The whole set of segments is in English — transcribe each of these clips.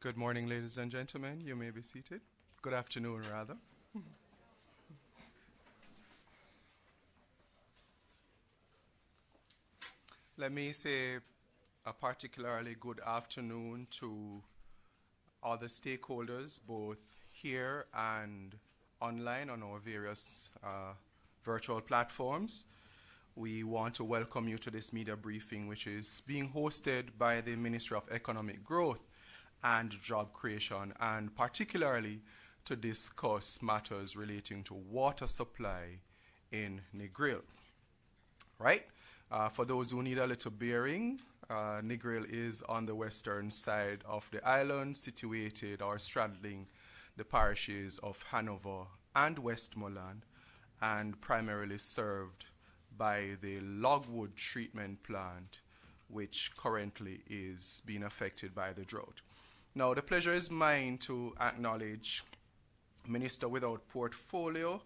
Good morning, ladies and gentlemen. You may be seated. Good afternoon, rather. Let me say a particularly good afternoon to all the stakeholders, both here and online on our various virtual platforms. We want to welcome you to this media briefing, which is being hosted by the Ministry of Economic Growth and Job Creation, and particularly to discuss matters relating to water supply in Negril. Right? For those who need a little bearing, Negril is on the western side of the island, situated or straddling the parishes of Hanover and Westmoreland, and primarily served by the logwood treatment plant, which currently is being affected by the drought. Now, the pleasure is mine to acknowledge Minister without portfolio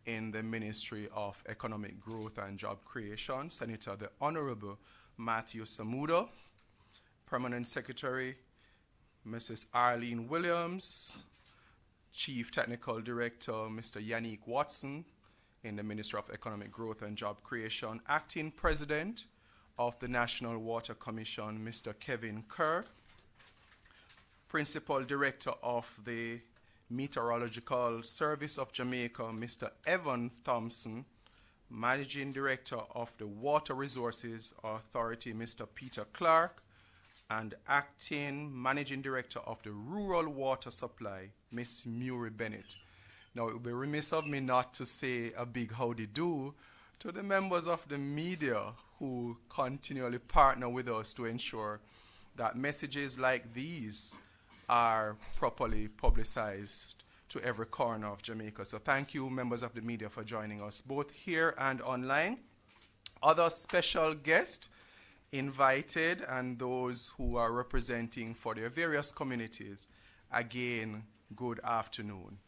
in the Ministry of Economic Growth and Job Creation, Senator the Honorable Matthew Samuda, Permanent Secretary Mrs. Arlene Williams, Chief Technical Director Mr. Yannick Watson in the Ministry of Economic Growth and Job Creation, Acting President of the National Water Commission Mr. Kevin Kerr, Principal Director of the Meteorological Service of Jamaica, Mr. Evan Thompson, Managing Director of the Water Resources Authority, Mr. Peter Clark, and Acting Managing Director of the Rural Water Supply, Miss Murray Bennett. Now, it would be remiss of me not to say a big howdy do to the members of the media who continually partner with us to ensure that messages like these are properly publicized to every corner of Jamaica. So thank you, members of the media, for joining us both here and online. Other special guests invited and those who are representing for their various communities, again, good afternoon.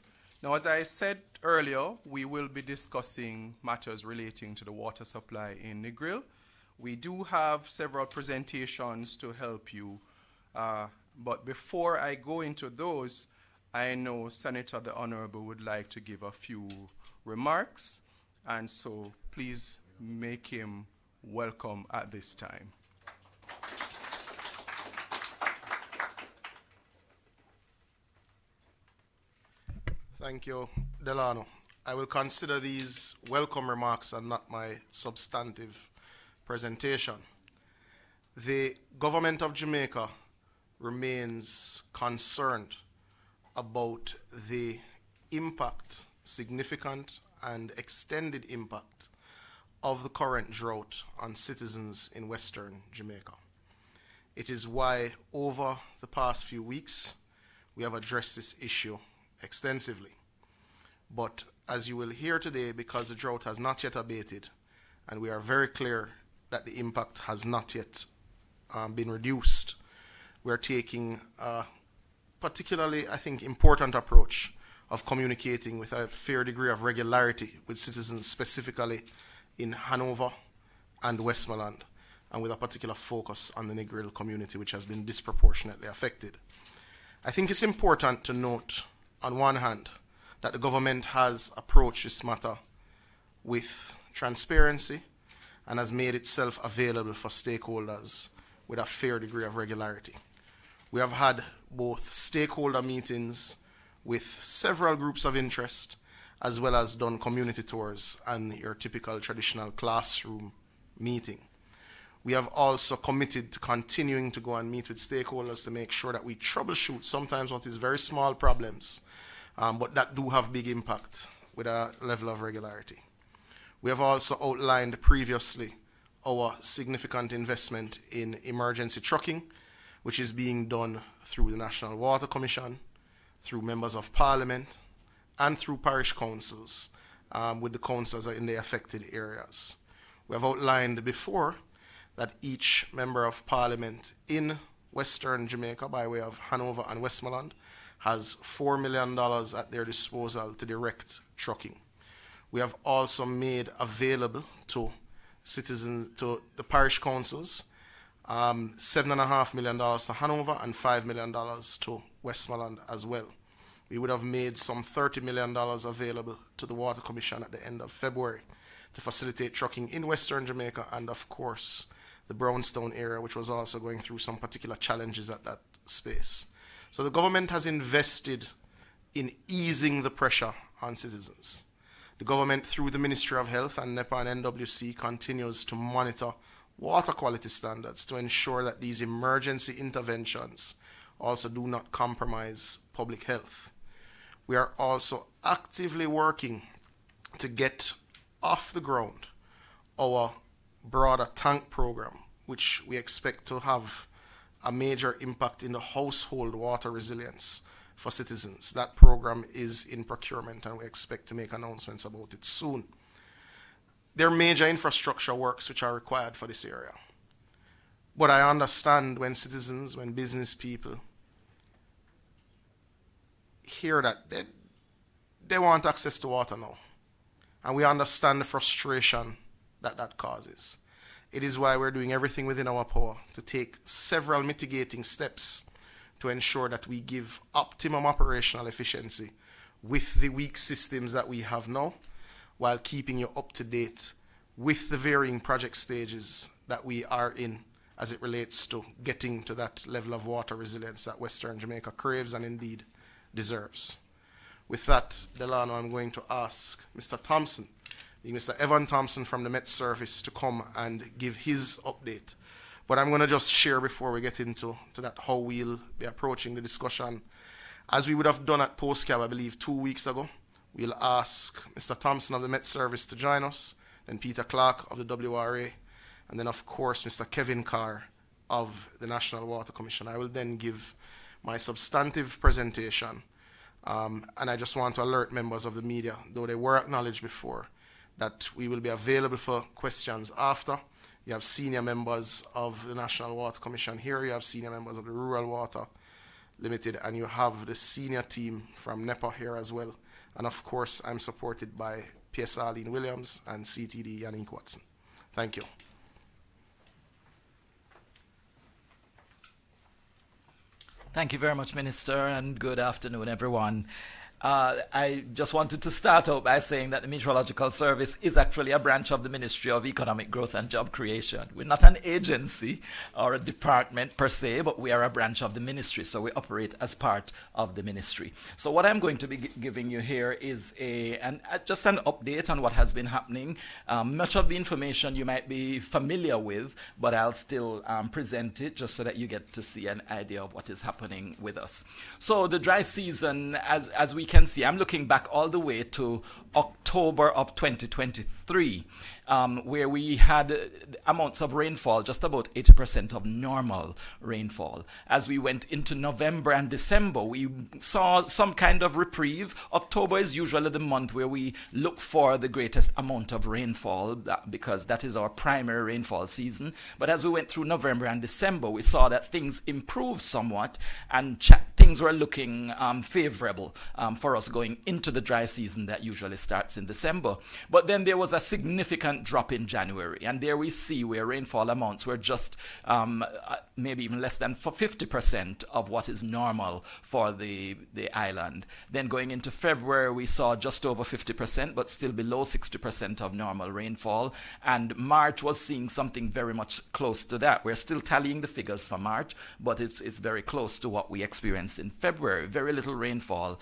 Now, as I said earlier, we will be discussing matters relating to the water supply in Negril. We do have several presentations to help you, but before I go into those, I know Senator the Honorable would like to give a few remarks, and so please make him welcome at this time. Thank you, Delano. I will consider these welcome remarks and not my substantive presentation. The government of Jamaica remains concerned about the impact, significant and extended impact, of the current drought on citizens in Western Jamaica. It is why over the past few weeks we have addressed this issue extensively. But as you will hear today, because the drought has not yet abated, and we are very clear that the impact has not yet been reduced, we're taking a particularly, I think, important approach of communicating with a fair degree of regularity with citizens, specifically in Hanover and Westmoreland, and with a particular focus on the Negril community, which has been disproportionately affected. I think it's important to note, on one hand, that the government has approached this matter with transparency and has made itself available for stakeholders with a fair degree of regularity. We have had both stakeholder meetings with several groups of interest, as well as done community tours and your typical traditional classroom meeting. We have also committed to continuing to go and meet with stakeholders to make sure that we troubleshoot sometimes what is very small problems, but that do have big impact, with a level of regularity. We have also outlined previously our significant investment in emergency trucking, which is being done through the National Water Commission, through members of Parliament, and through parish councils, with the councils in the affected areas. We have outlined before that each member of Parliament in Western Jamaica, by way of Hanover and Westmoreland, has $4 million at their disposal to direct trucking. We have also made available to citizens, to the parish councils, $7.5 million to Hanover and $5 million to Westmoreland as well. We would have made some $30 million available to the Water Commission at the end of February to facilitate trucking in Western Jamaica and, of course, the Brownstown area, which was also going through some particular challenges at that space. So the government has invested in easing the pressure on citizens. The government, through the Ministry of Health and NEPA and NWC, continues to monitor water quality standards to ensure that these emergency interventions also do not compromise public health. We are also actively working to get off the ground our broader tank program, which we expect to have a major impact in the household water resilience for citizens. That program is in procurement and we expect to make announcements about it soon. There are major infrastructure works which are required for this area. But I understand when citizens, when business people hear that they want access to water now. And we understand the frustration that that causes. It is why we're doing everything within our power to take several mitigating steps to ensure that we give optimum operational efficiency with the weak systems that we have now, while keeping you up to date with the varying project stages that we are in as it relates to getting to that level of water resilience that Western Jamaica craves and indeed deserves. With that, Delano, I'm going to ask Mr. Thompson, Mr. Evan Thompson from the Met Service, to come and give his update. But I'm going to just share before we get into that how we'll be approaching the discussion. As we would have done at PostCab, I believe, 2 weeks ago, we'll ask Mr. Thompson of the Met Service to join us, then Peter Clark of the WRA, and then, of course, Mr. Kevin Carr of the National Water Commission. I will then give my substantive presentation. And I just want to alert members of the media, though they were acknowledged before, that we will be available for questions after. You have senior members of the National Water Commission here, you have senior members of the Rural Water Limited, and you have the senior team from NEPA here as well. And of course, I'm supported by PS Arlene Williams and CTD Yannick Watson. Thank you. Thank you very much, Minister, and good afternoon, everyone. I just wanted to start out by saying that the Meteorological Service is actually a branch of the Ministry of Economic Growth and Job Creation. We're not an agency or a department per se, but we are a branch of the ministry, so we operate as part of the ministry. So what I'm going to be giving you here is just an update on what has been happening. Much of the information you might be familiar with, but I'll still present it just so that you get to see an idea of what is happening with us. So the dry season, as we can see, I'm looking back all the way to October of 2023, where we had amounts of rainfall, just about 80% of normal rainfall. As we went into November and December, we saw some kind of reprieve. October is usually the month where we look for the greatest amount of rainfall, because that is our primary rainfall season. But as we went through November and December, we saw that things improved somewhat, and things were looking favorable for us going into the dry season that usually starts in December. But then there was a significant drop in January, and there we see where rainfall amounts were just maybe even less than 50% of what is normal for the island. Then going into February, we saw just over 50%, but still below 60% of normal rainfall. And March was seeing something very much close to that. We're still tallying the figures for March, but it's very close to what we experienced in February. Very little rainfall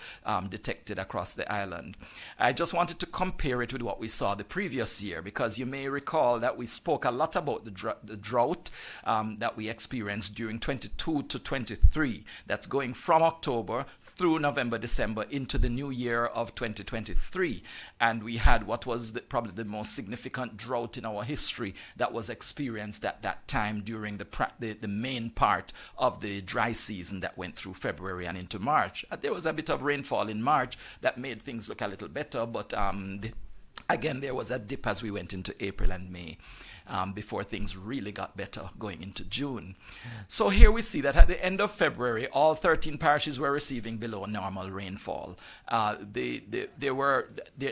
detected across the island. I just wanted to compare it with what we saw the previous year, because you may recall that we spoke a lot about the drought that we experienced during 22 to 23. That's going from October through November, December into the new year of 2023. And we had what was probably the most significant drought in our history that was experienced at that time during the main part of the dry season that went through February and into March. There was a bit of rainfall in March that made things look a little better, but again, there was a dip as we went into April and May. before things really got better going into June. So here we see that at the end of February, all 13 parishes were receiving below normal rainfall. There were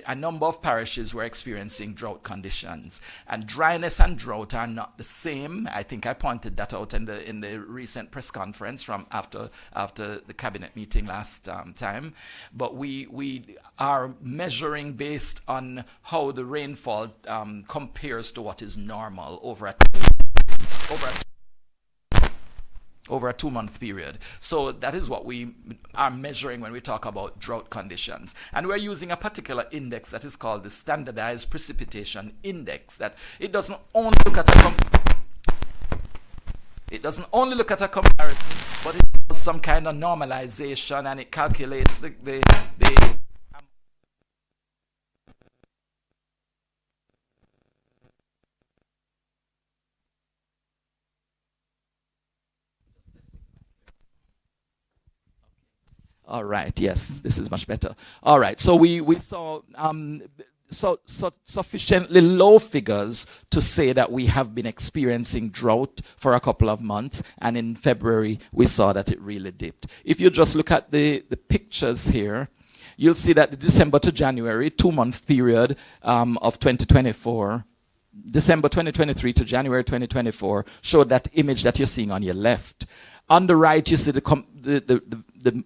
a number of parishes were experiencing drought conditions, and dryness and drought are not the same. I think I pointed that out in the recent press conference from after the cabinet meeting last time. But we are measuring based on how the rainfall compares to what is normal over a 2-month period. So that is what we are measuring when we talk about drought conditions. And we're using a particular index that is called the Standardized Precipitation Index. That it doesn't only look at a comparison, but it does some kind of normalization, and it calculates the All right, yes, this is much better. All right, so we saw sufficiently low figures to say that we have been experiencing drought for a couple of months, and in February we saw that it really dipped. If you just look at the pictures here, you'll see that the December to January 2-month period of 2024, December 2023 to January 2024, showed that image that you're seeing on your left. On the right, you see the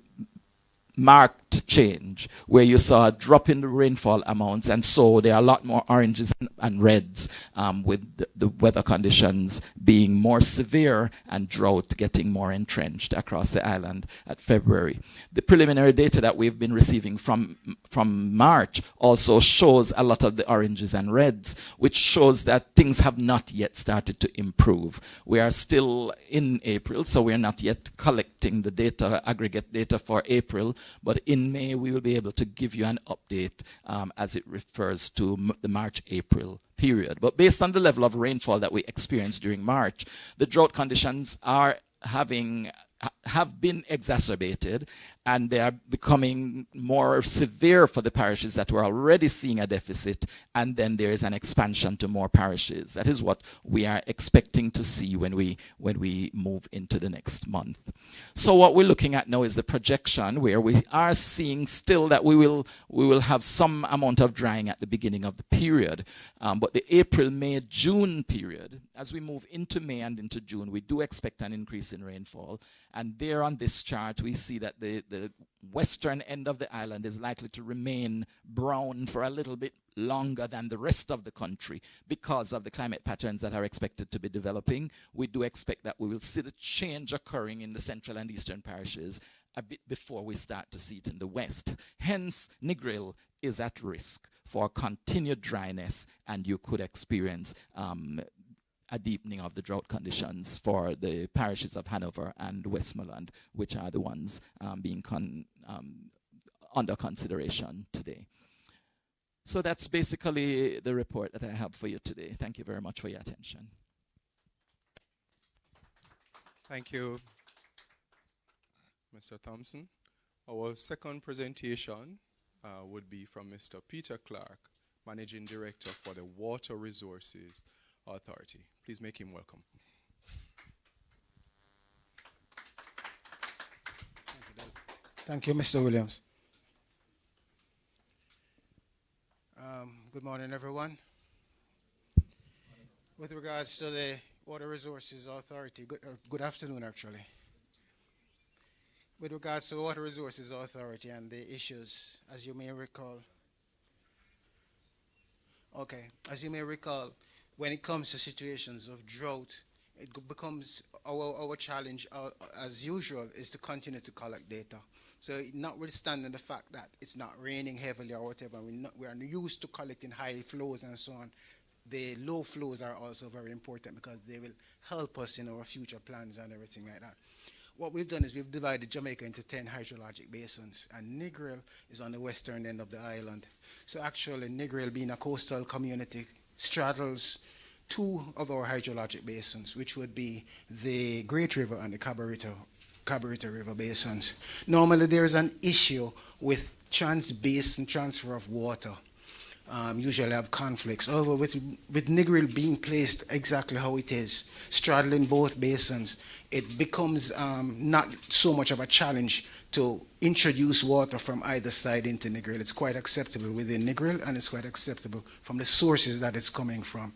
marked change, where you saw a drop in the rainfall amounts, and so there are a lot more oranges and reds, with the weather conditions being more severe and drought getting more entrenched across the island at February. The preliminary data that we've been receiving from March also shows a lot of the oranges and reds, which shows that things have not yet started to improve. We are still in April, so we're not yet collecting the data, aggregate data for April, but in May we will be able to give you an update as it refers to the March-April period. But based on the level of rainfall that we experienced during March, the drought conditions have been exacerbated, and they are becoming more severe for the parishes that were already seeing a deficit, and then there is an expansion to more parishes. That is what we are expecting to see when we move into the next month. So what we're looking at now is the projection, where we are seeing still that we will have some amount of drying at the beginning of the period, but the April, May, June period, as we move into May and into June, we do expect an increase in rainfall. And there on this chart, we see that the western end of the island is likely to remain brown for a little bit longer than the rest of the country because of the climate patterns that are expected to be developing. We do expect that we will see the change occurring in the central and eastern parishes a bit before we start to see it in the west. Hence, Negril is at risk for continued dryness, and you could experience a deepening of the drought conditions for the parishes of Hanover and Westmoreland, which are the ones being under consideration today. So that's basically the report that I have for you today. Thank you very much for your attention. Thank you, Mr. Thompson. Our second presentation would be from Mr. Peter Clark, Managing Director for the Water Resources Authority. Please make him welcome. Thank you, Mr. Williams. Good morning, everyone. With regards to the Water Resources Authority, good afternoon, actually. With regards to the Water Resources Authority and the issues, as you may recall, when it comes to situations of drought, it becomes our challenge, as usual, is to continue to collect data. So notwithstanding the fact that it's not raining heavily or whatever, we are used to collecting high flows and so on, the low flows are also very important because they will help us in our future plans and everything like that. What we've done is we've divided Jamaica into 10 hydrologic basins, and Negril is on the western end of the island. So actually, Negril, being a coastal community, straddles two of our hydrologic basins, which would be the Great River and the Cabarita River basins. Normally, there is an issue with trans-basin transfer of water. usually have conflicts. However, with Negril being placed exactly how it is, straddling both basins, it becomes not so much of a challenge to introduce water from either side into Negril. It's quite acceptable within Negril, and it's quite acceptable from the sources that it's coming from.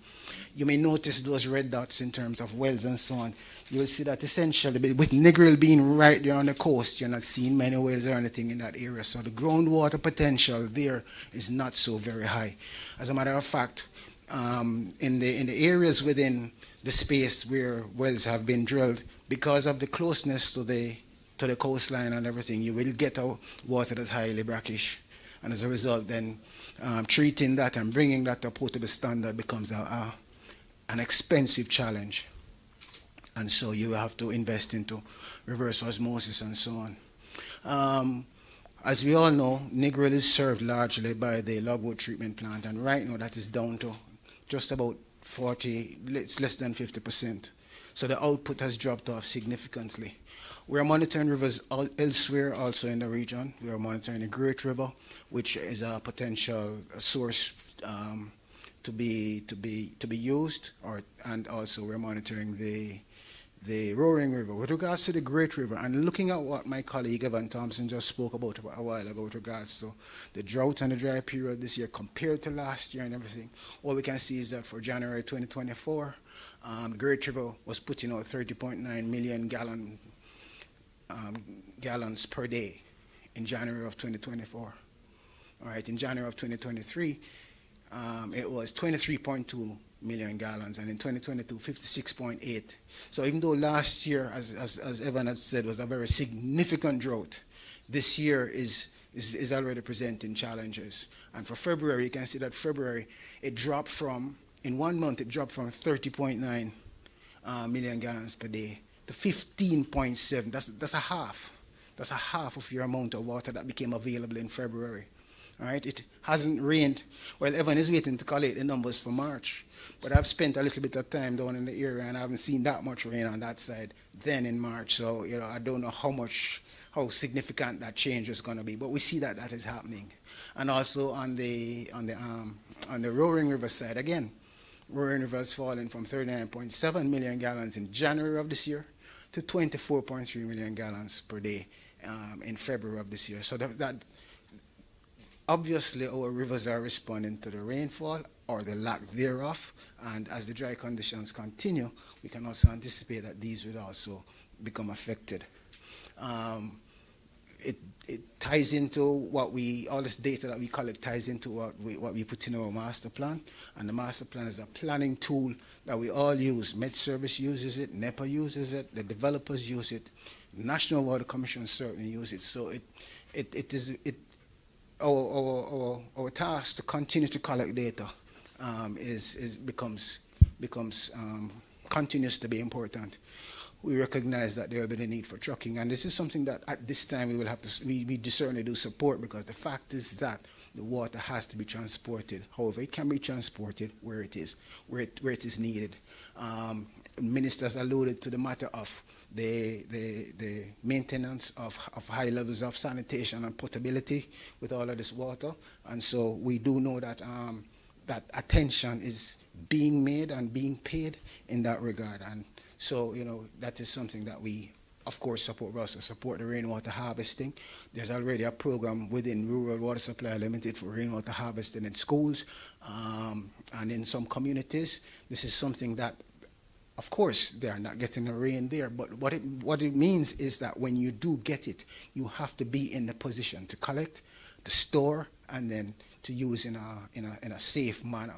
You may notice those red dots in terms of wells and so on. You will see that essentially, with Negril being right there on the coast, you're not seeing many wells or anything in that area. So the groundwater potential there is not so very high. As a matter of fact, in the areas within the space where wells have been drilled, because of the closeness to the coastline and everything, you will get a water that's highly brackish. And as a result, then treating that and bringing that to a potable standard becomes an expensive challenge. And so you have to invest into reverse osmosis and so on. As we all know, Negril is served largely by the logwood treatment plant, and right now that is down to just about 40, it's less than 50%. So the output has dropped off significantly. We are monitoring rivers elsewhere also in the region. We are monitoring the Great River, which is a potential source to be used, and also we're monitoring the Roaring River. With regards to the Great River, and looking at what my colleague Evan Thompson just spoke about a while ago with regards to the drought and the dry period this year compared to last year and everything, what we can see is that for January 2024, the Great River was putting out 30.9 million gallons per day in January of 2024. All right, in January of 2023, it was 23.2 million gallons, and in 2022, 56.8. So even though last year, as Evan had said, was a very significant drought, this year is already presenting challenges. And for February, you can see that February, it dropped from, in 1 month, it dropped from 30.9 million gallons per day to 15.7. That's a half. That's a half of your amount of water that became available in February. All right, it hasn't rained. Well, Evan is waiting to collect the numbers for March, but I've spent a little bit of time down in the area, and I haven't seen that much rain on that side then in March. So, I don't know how significant that change is going to be, but we see that is happening. And also on the Roaring River side, again, Roaring River has fallen from 39.7 million gallons in January of this year to 24.3 million gallons per day in February of this year. So that obviously our rivers are responding to the rainfall or the lack thereof, and as the dry conditions continue, we can also anticipate that these will also become affected. It ties into all this data that we collect ties into what we put in our master plan, and the master plan is a planning tool that we all use. Met Service uses it, NEPA uses it, the developers use it, the National Water Commission certainly use it. So it is our task to continue to collect data becomes continues to be important. We recognize that there will be the need for trucking, and this is something that at this time we will have to we certainly do support, because the fact is that the water has to be transported. However, it can be transported where it is needed. Ministers alluded to the matter of the maintenance of high levels of sanitation and potability with all of this water, and so we do know that that attention is being made and being paid in that regard. And so, that is something that we, of course, support. We also support the rainwater harvesting. There's already a program within Rural Water Supply Limited for rainwater harvesting in schools and in some communities. This is something that, of course, they are not getting the rain there, but what it means is that when you do get it, you have to be in the position to collect, to store, and then to use in a safe manner.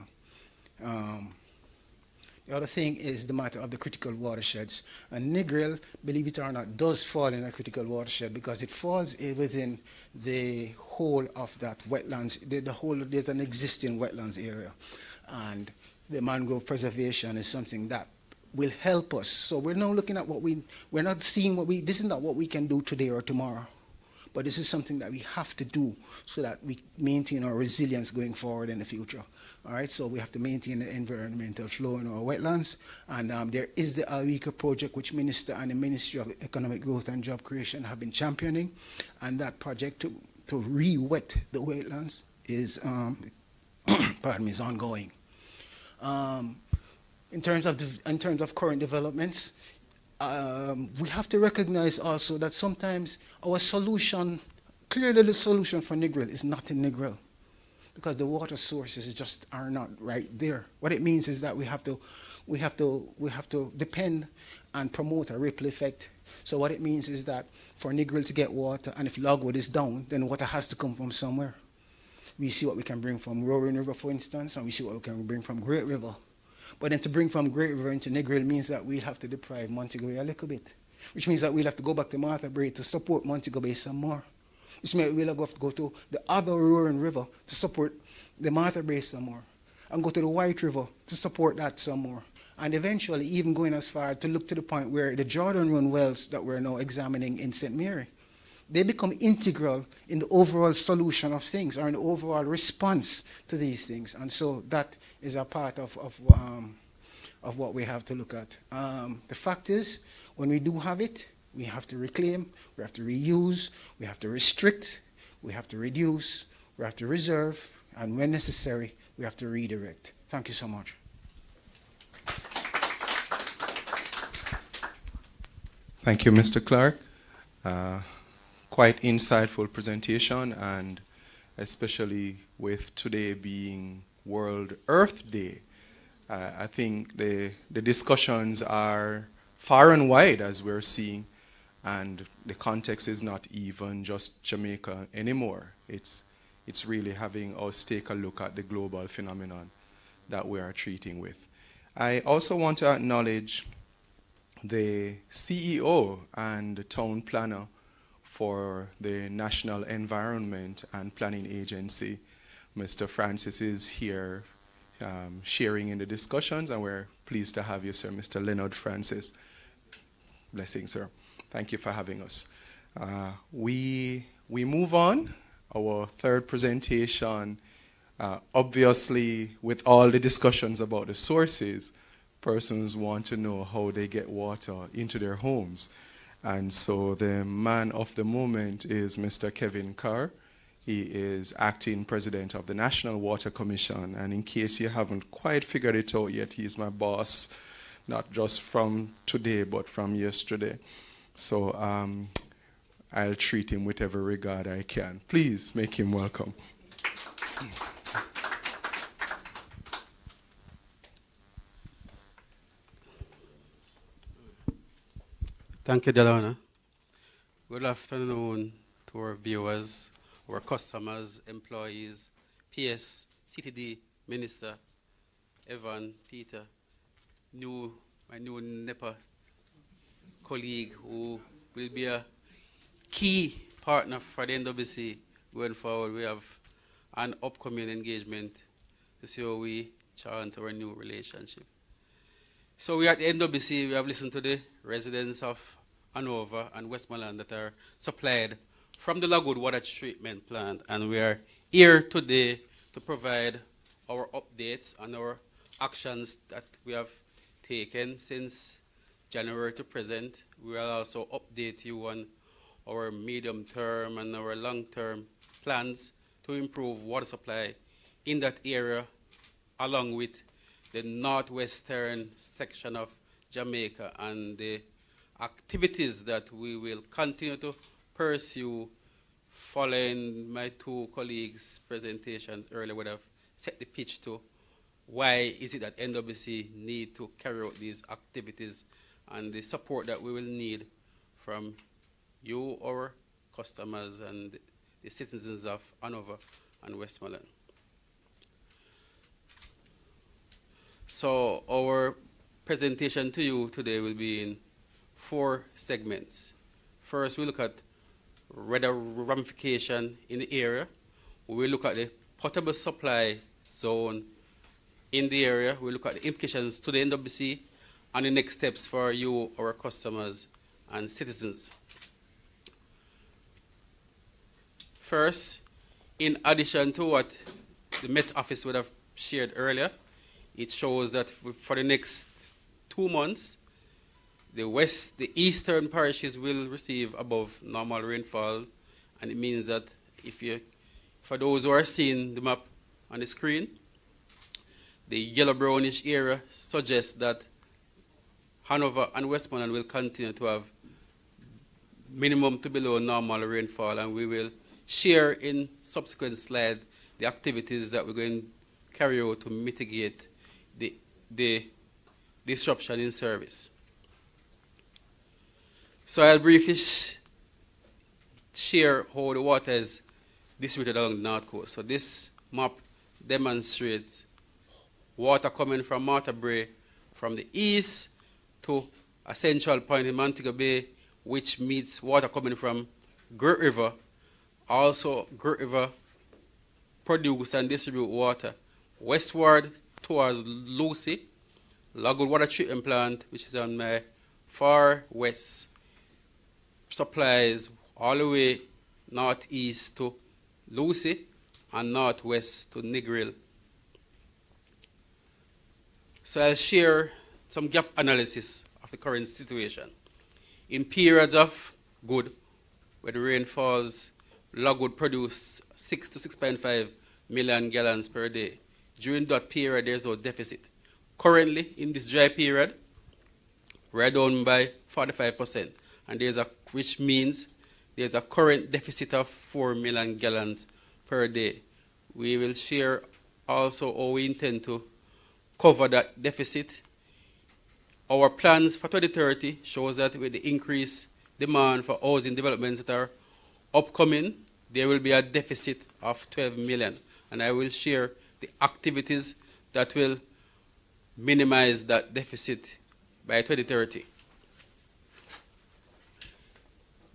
The other thing is the matter of the critical watersheds. And Negril, believe it or not, does fall in a critical watershed because it falls within the whole of that wetlands. There's an existing wetlands area. And the mangrove preservation is something that will help us. So we're now looking at we're not seeing this is not what we can do today or tomorrow. But this is something that we have to do so that we maintain our resilience going forward in the future. All right, so we have to maintain the environmental flow in our wetlands. And there is the Alwika project, which Minister and the Ministry of Economic Growth and Job Creation have been championing. And that project to re-wet the wetlands is pardon me, is ongoing. In terms of current developments, we have to recognize also that sometimes our solution, clearly the solution for Negril is not in Negril, because the water sources just are not right there. What it means is that we have to depend and promote a ripple effect. So what it means is that for Negril to get water, and if Logwood is down, then water has to come from somewhere. We see what we can bring from Roaring River, for instance, and we see what we can bring from Great River. But then to bring from Great River into Negril means that we'll have to deprive Montego Bay a little bit, which means that we'll have to go back to Martha Brae to support Montego Bay some more, which means we'll have to go to the other Roaring River to support the Martha Brae some more, and go to the White River to support that some more, and eventually even going as far to look to the point where the Jordan Run wells that we're now examining in St. Mary, they become integral in the overall solution of things, or in the overall response to these things. And so that is a part of what we have to look at. The fact is, when we do have it, we have to reclaim, we have to reuse, we have to restrict, we have to reduce, we have to reserve, and when necessary, we have to redirect. Thank you so much. Thank you, Mr. Clark. Quite insightful presentation, and especially with today being World Earth Day, I think the discussions are far and wide, as we're seeing, and the context is not even just Jamaica anymore. It's really having us take a look at the global phenomenon that we are treating with. I also want to acknowledge the CEO and the town planner for the National Environment and Planning Agency. Mr. Francis is here sharing in the discussions, and we're pleased to have you, sir, Mr. Leonard Francis. Blessings, sir. Thank you for having us. We move on. Our third presentation, obviously, with all the discussions about the sources, persons want to know how they get water into their homes. And so the man of the moment is Mr. Kevin Carr. He is acting president of the National Water Commission. And in case you haven't quite figured it out yet, he's my boss, not just from today, but from yesterday. So I'll treat him with every regard I can. Please make him welcome. Thank you, Delana. Good afternoon to our viewers, our customers, employees, PS, CTD, Minister, Evan, Peter, my new NEPA colleague who will be a key partner for the NWC going forward. We have an upcoming engagement to see how we chart our new relationship. So we at the NWC, we have listened to the residents of Hanover and Westmoreland that are supplied from the Logwood Water Treatment Plant, and we are here today to provide our updates on our actions that we have taken since January to present. We will also update you on our medium-term and our long-term plans to improve water supply in that area, along with the northwestern section of Jamaica, and the activities that we will continue to pursue following my two colleagues' presentation earlier, would have set the pitch to why is it that NWC need to carry out these activities, and the support that we will need from you, our customers, and the citizens of Hanover and Westmoreland. So our presentation to you today will be in 4 segments. First, we look at weather ramification in the area. We will look at the potable supply zone in the area. We look at the implications to the NWC and the next steps for you, our customers and citizens. First, in addition to what the Met Office would have shared earlier, it shows that for the next 2 months, the eastern parishes will receive above normal rainfall, and it means that for those who are seeing the map on the screen. The yellow-brownish area suggests that Hanover and Westmoreland will continue to have minimum to below normal rainfall, and we will share in subsequent slide the activities that we're going to carry out to mitigate the disruption in service. So I'll briefly share how the water is distributed along the North Coast. So this map demonstrates water coming from Martha Brae from the east to a central point in Montego Bay, which meets water coming from Great River. Also, Great River produce and distribute water westward towards Lucy, Lagwood Water Treatment Plant, which is on my far west, supplies all the way northeast to Lucy and northwest to Negril. So I'll share some gap analysis of the current situation. In periods of good, where the rain falls, Lagwood produce 6 to 6.5 million gallons per day. During that period, there's no deficit. Currently, in this dry period, we're down by 45%, and which means there's a current deficit of 4 million gallons per day. We will share also how we intend to cover that deficit. Our plans for 2030 shows that with the increased demand for housing developments that are upcoming, there will be a deficit of 12 million. And I will share the activities that will minimize that deficit by 2030.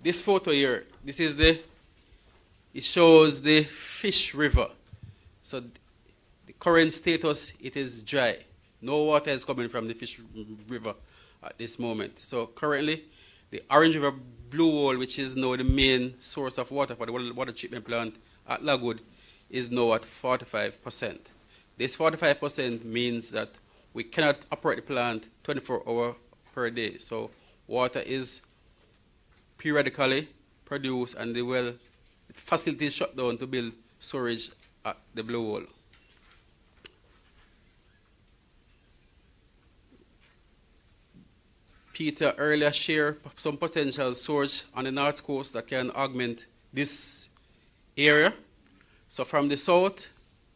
This photo here, it shows the Fish River. So the current status, it is dry. No water is coming from the Fish River at this moment. So currently, the Orange River Blue Hole, which is now the main source of water for the water treatment plant at Lagwood, is now at 45%. This 45% means that we cannot operate the plant 24 hours per day. So water is periodically produced, and the facility is shut down to build storage at the Blue Hole. Peter earlier shared some potential storage on the North Coast that can augment this area. So from the south,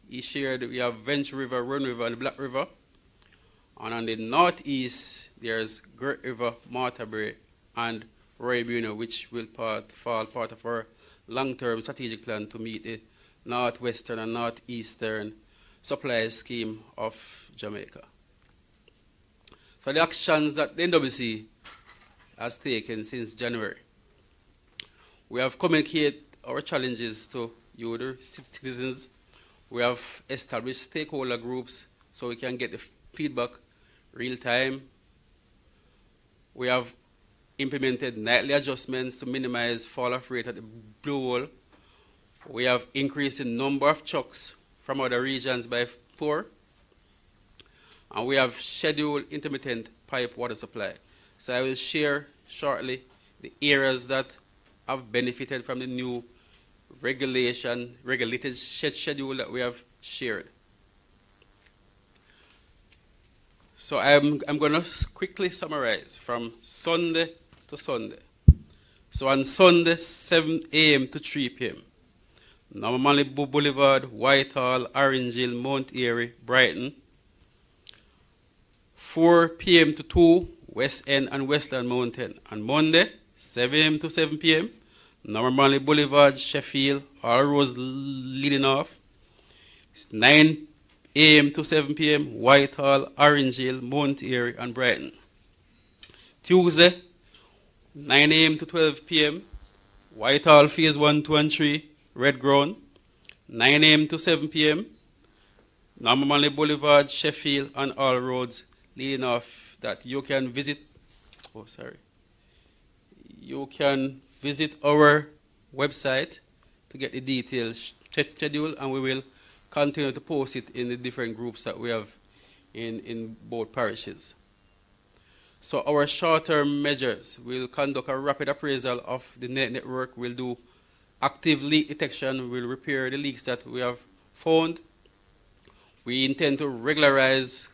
he shared we have Venture River, Run River, and Black River. And on the northeast, there's Great River, Martha Brae, and Roy Buena, which will fall part of our long-term strategic plan to meet the northwestern and northeastern supply scheme of Jamaica. So the actions that the NWC has taken since January. We have communicated our challenges to you, the citizens. We have established stakeholder groups so we can get the feedback real time. We have implemented nightly adjustments to minimize fall-off rate at the Blue Hole. We have increased the number of trucks from other regions by 4. And we have scheduled intermittent pipe water supply. So I will share shortly the areas that have benefited from the new regulated schedule that we have shared. So I'm going to quickly summarize from Sunday to Sunday. So on Sunday, 7 a.m. to 3 p.m., Norman Boulevard, Whitehall, Orange Hill, Mount Airy, Brighton. 4 p.m. to 2, West End and Westland Mountain. On Monday, 7 a.m. to 7 p.m., Norman Boulevard, Sheffield, all roads leading off. It's 9 a.m. to 7 p.m., Whitehall, Orange Hill, Mount Airy, and Brighton. Tuesday, 9 a.m. to 12 p.m., Whitehall, Phase 1, 2, and 3, Red Ground. 9 a.m. to 7 p.m., Norman Boulevard, Sheffield, and all roads leading off that you can visit. You can visit our website to get the detailed schedule, and we will continue to post it in the different groups that we have in both parishes. So our short-term measures will conduct a rapid appraisal of the network. We'll do active leak detection. We'll repair the leaks that we have found. We intend to regularize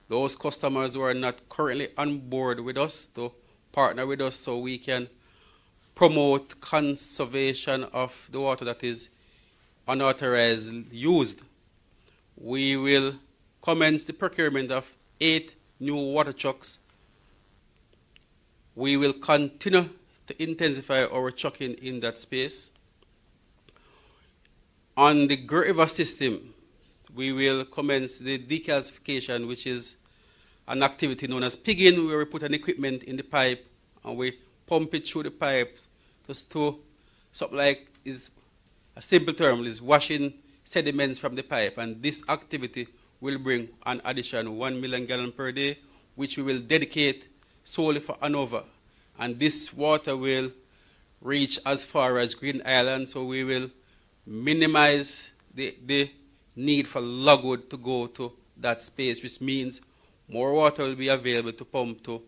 those customers who are not currently on board with us to partner with us so we can promote conservation of the water that is unauthorized used. We will commence the procurement of 8 new water trucks. We will continue to intensify our trucking in that space. On the Great River system, we will commence the decalcification, which is an activity known as pigging, where we put an equipment in the pipe and we pump it through the pipe just to something like, is a simple term, is washing sediments from the pipe. And this activity will bring an additional 1 million gallons per day, which we will dedicate solely for Hanover. And this water will reach as far as Green Island, so we will minimize the need for logwood to go to that space, which means more water will be available to pump to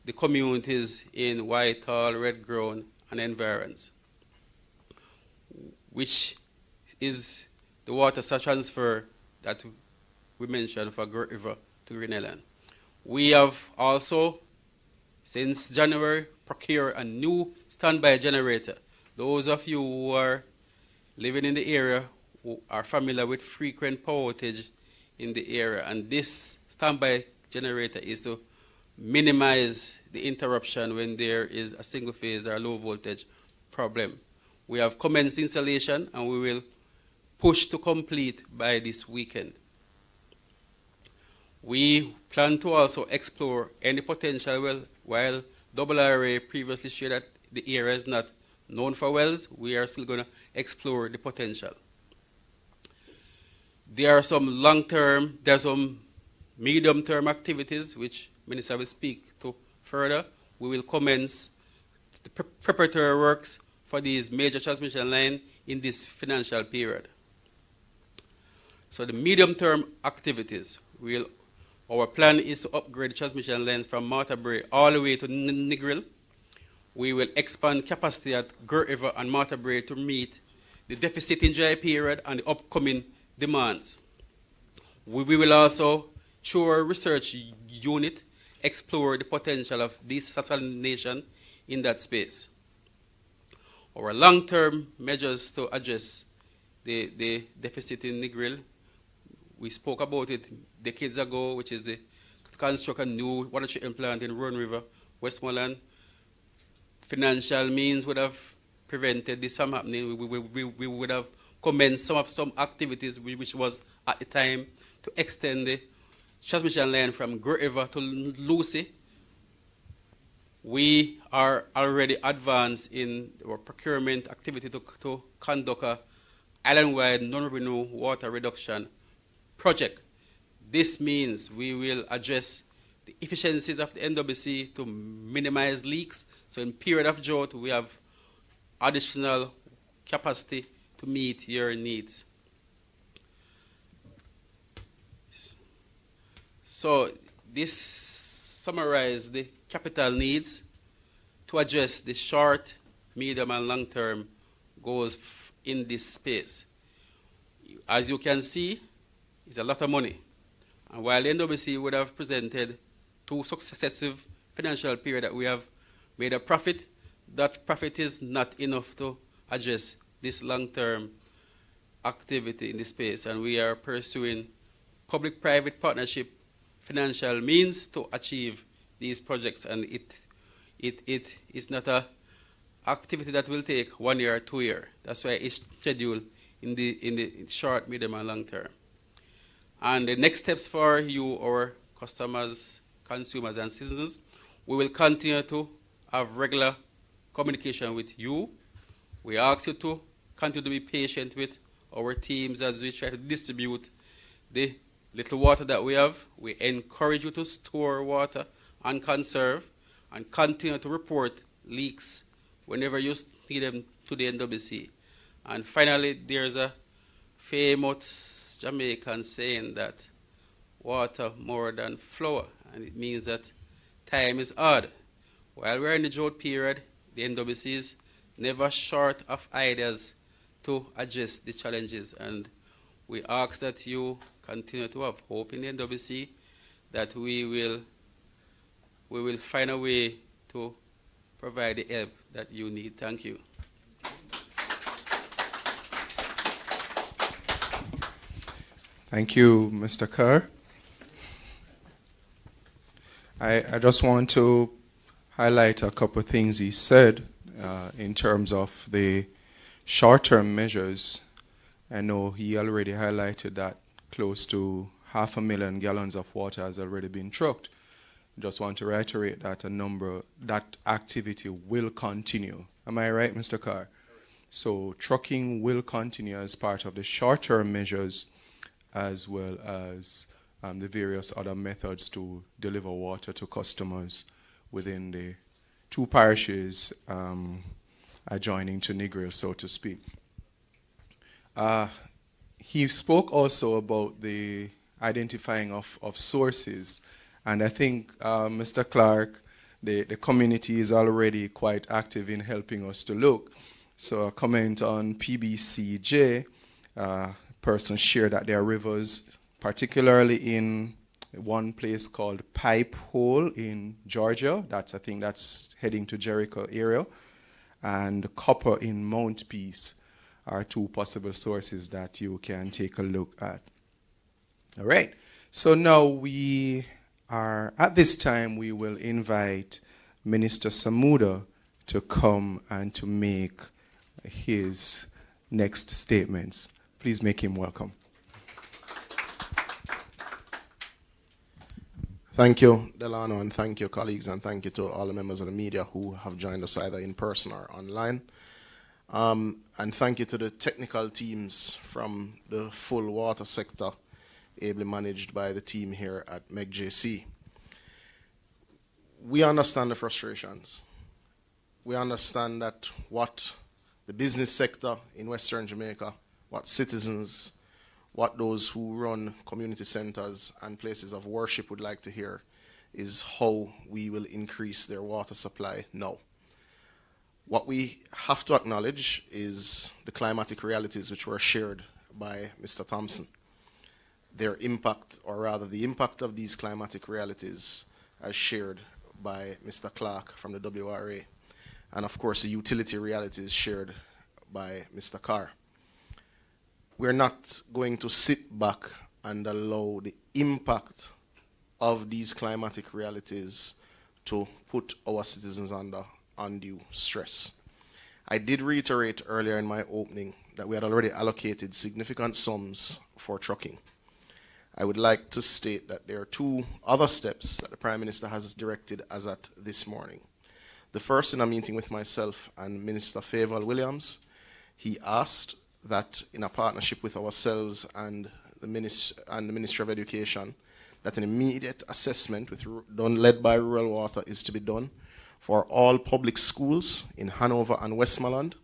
the communities in Whitehall, Red Ground, and environs, which is the water transfer that we mentioned for Great River to Green Island. We have also, since January, procured a new standby generator. Those of you who are living in the area who are familiar with frequent power outage in the area, and this standby generator is to minimize the interruption when there is a single phase or low voltage problem. We have commenced installation and we will push to complete by this weekend. We plan to also explore any potential well, while RRA previously shared that the area is not known for wells, we are still going to explore the potential. There are some long-term, there are some medium-term activities which Minister will speak to further. We will commence the preparatory works for these major transmission lines in this financial period. So the medium-term activities, our plan is to upgrade the transmission lines from Marthabury all the way to Negril. We will expand capacity at Great River and Marthabury to meet the deficit in dry period and the upcoming demands. We will also, through our research unit, explore the potential of desalination in that space. Our long-term measures to address the deficit in Negril, we spoke about it decades ago, which is the construct a new water treatment plant in Roan River, Westmoreland. Financial means would have prevented this from happening. We would have commenced some activities which was at the time to extend the transmission line from Great River to Lucy. We are already advanced in our procurement activity to conduct a island-wide non-revenue water reduction project. This means we will address the efficiencies of the NWC to minimize leaks. So in period of drought, we have additional capacity to meet your needs. So this summarizes the capital needs to address the short, medium, and long-term goals in this space. As you can see, it's a lot of money. And while the NWC would have presented 2 successive financial periods that we have made a profit, that profit is not enough to address this long-term activity in this space. And we are pursuing public-private partnership financial means to achieve these projects. And it is not an activity that will take 1 year or 2 years. That's why it's scheduled in the short, medium, and long term. And the next steps for you, our customers, consumers, and citizens, we will continue to have regular communication with you. We ask you to continue to be patient with our teams as we try to distribute the little water that we have. We encourage you to store water and conserve, and continue to report leaks whenever you see them to the NWC. And finally, there's a famous Jamaican saying that water more than flour, and it means that time is hard. While we're in the drought period, the NWC is never short of ideas to address the challenges, and we ask that you continue to have hope in the NWC that we will find a way to provide the help that you need. Thank you. Thank you, Mr. Kerr. I just want to highlight a couple of things he said in terms of the short-term measures. I know he already highlighted that close to 500,000 gallons of water has already been trucked. Just want to reiterate that that activity will continue. Am I right, Mr. Carr? So trucking will continue as part of the short-term measures, as well as the various other methods to deliver water to customers within the two parishes adjoining to Negril, so to speak. He spoke also about the identifying of sources, and I think, Mr. Clark, the community is already quite active in helping us to look. So a comment on PBCJ, person shared that there are rivers, particularly in one place called Pipe Hole in Georgia. I think that's heading to Jericho area. And copper in Mount Peace are two possible sources that you can take a look at. All right. So now at this time, we will invite Minister Samuda to come and to make his next statements. Please make him welcome. Thank you, Delano, and thank you, colleagues, and thank you to all the members of the media who have joined us either in person or online. And thank you to the technical teams from the full water sector, ably managed by the team here at MEGJC. We understand the frustrations. We understand that what the business sector in Western Jamaica, what citizens, what those who run community centers and places of worship would like to hear is how we will increase their water supply now. What we have to acknowledge is the climatic realities which were shared by Mr. Thompson. Their impact, or rather the impact of these climatic realities as shared by Mr. Clark from the WRA, and of course the utility realities shared by Mr. Carr. We're not going to sit back and allow the impact of these climatic realities to put our citizens under undue stress. I did reiterate earlier in my opening that we had already allocated significant sums for trucking. I would like to state that there are two other steps that the Prime Minister has directed as at this morning. The first, in a meeting with myself and Minister Favour Williams, he asked that in a partnership with ourselves and the Ministry of Education, that an immediate assessment led by Rural Water is to be done for all public schools in Hanover and Westmoreland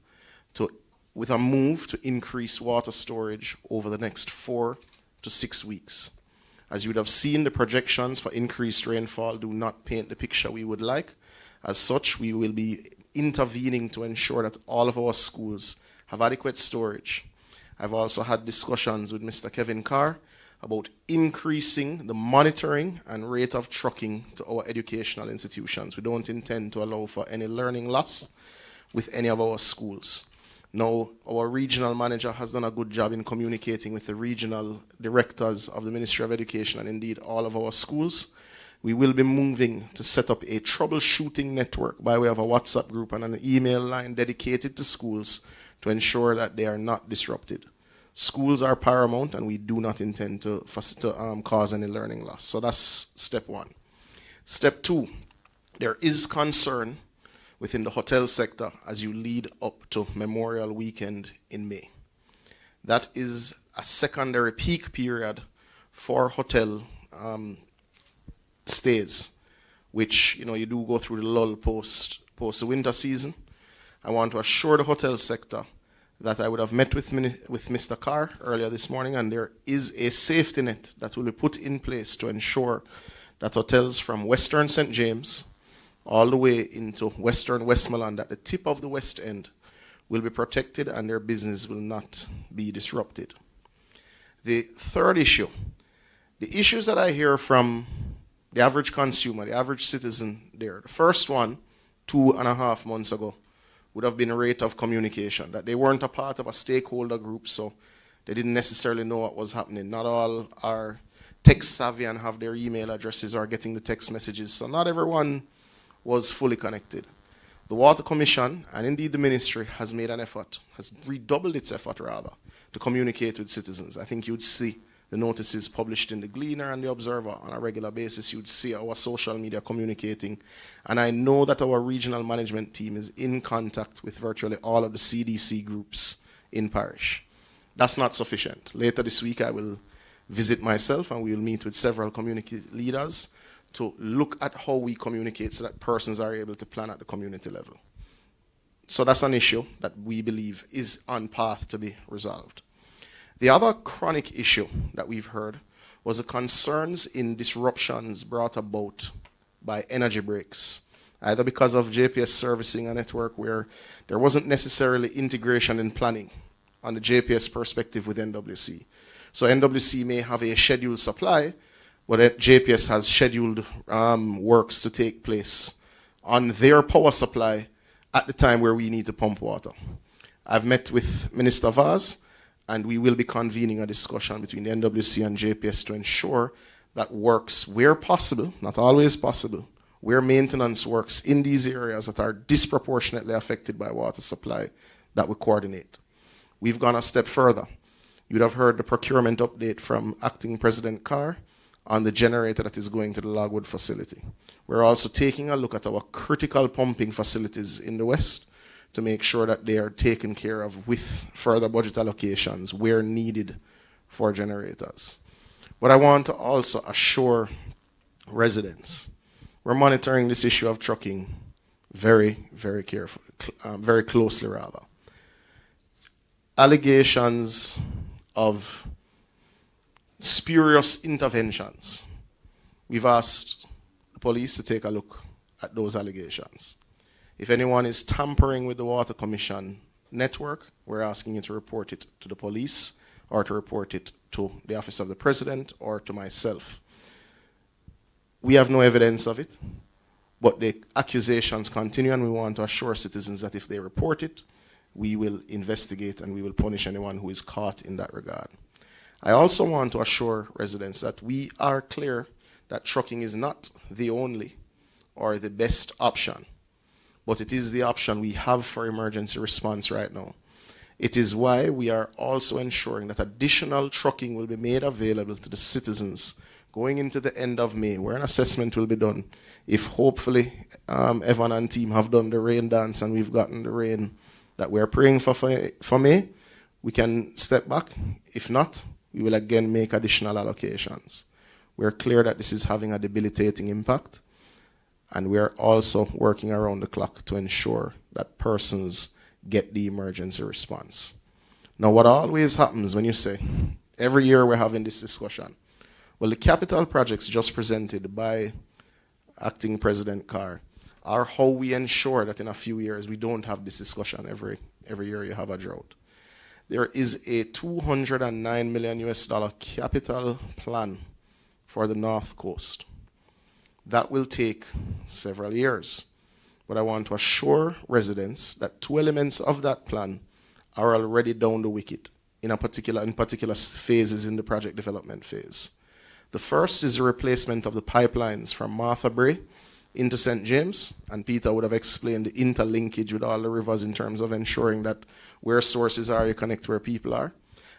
with a move to increase water storage over the next 4 to 6 weeks. As you would have seen, the projections for increased rainfall do not paint the picture we would like. As such, we will be intervening to ensure that all of our schools have adequate storage. I've also had discussions with Mr. Kevin Carr about increasing the monitoring and rate of trucking to our educational institutions. We don't intend to allow for any learning loss with any of our schools. Now, our regional manager has done a good job in communicating with the regional directors of the Ministry of Education and indeed all of our schools. We will be moving to set up a troubleshooting network by way of a WhatsApp group and an email line dedicated to schools to ensure that they are not disrupted. Schools are paramount, and we do not intend to cause any learning loss. So that's step one. Step two, there is concern within the hotel sector as you lead up to Memorial Weekend in May. That is a secondary peak period for hotel stays, which you do go through the lull post the winter season. I want to assure the hotel sector that I would have met with Mr. Carr earlier this morning, and there is a safety net that will be put in place to ensure that hotels from Western St. James all the way into Western Westmoreland at the tip of the West End will be protected and their business will not be disrupted. The third issue The issues that I hear from the average consumer, the average citizen there, the first one, 2.5 months ago, would have been a rate of communication, that they weren't a part of a stakeholder group, so they didn't necessarily know what was happening. Not all are tech savvy and have their email addresses or getting the text messages, so not everyone was fully connected. The Water Commission, and indeed the Ministry, has made an effort, has redoubled its effort rather, to communicate with citizens. I think you'd see the notices published in the Gleaner and the Observer on a regular basis. You'd see our social media communicating. And I know that our regional management team is in contact with virtually all of the CDC groups in parish. That's not sufficient. Later this week I will visit myself and we will meet with several community leaders to look at how we communicate so that persons are able to plan at the community level. So that's an issue that we believe is on path to be resolved. The other chronic issue that we've heard was the concerns in disruptions brought about by energy breaks, either because of JPS servicing a network where there wasn't necessarily integration in planning on the JPS perspective with NWC. So NWC may have a scheduled supply, but JPS has scheduled works to take place on their power supply at the time where we need to pump water. I've met with Minister Vaz, and we will be convening a discussion between the NWC and JPS to ensure that works where possible, not always possible, where maintenance works in these areas that are disproportionately affected by water supply, that we coordinate. We've gone a step further. You'd have heard the procurement update from Acting President Carr on the generator that is going to the Logwood facility. We're also taking a look at our critical pumping facilities in the West to make sure that they are taken care of with further budget allocations where needed for generators. But I want to also assure residents, we're monitoring this issue of trucking very, very carefully, very closely rather. Allegations of spurious interventions. We've asked the police to take a look at those allegations. If anyone is tampering with the Water Commission network, we're asking you to report it to the police or to report it to the Office of the President or to myself. We have no evidence of it, but the accusations continue, and we want to assure citizens that if they report it, we will investigate and we will punish anyone who is caught in that regard. I also want to assure residents that we are clear that trucking is not the only or the best option, but it is the option we have for emergency response right now. It is why we are also ensuring that additional trucking will be made available to the citizens going into the end of May, where an assessment will be done. If hopefully Evan and team have done the rain dance and we've gotten the rain that we're praying for May, we can step back. If not, we will again make additional allocations. We're clear that this is having a debilitating impact, and we are also working around the clock to ensure that persons get the emergency response. Now, what always happens when you say, every year we're having this discussion, well, the capital projects just presented by Acting President Carr are how we ensure that in a few years we don't have this discussion every year you have a drought. There is a $209 million capital plan for the North Coast. That will take several years. But I want to assure residents that 2 elements of that plan are already down the wicket in particular phases in the project development phase. The first is the replacement of the pipelines from Martha Brae into St. James, and Peter would have explained the interlinkage with all the rivers in terms of ensuring that where sources are, you connect where people are,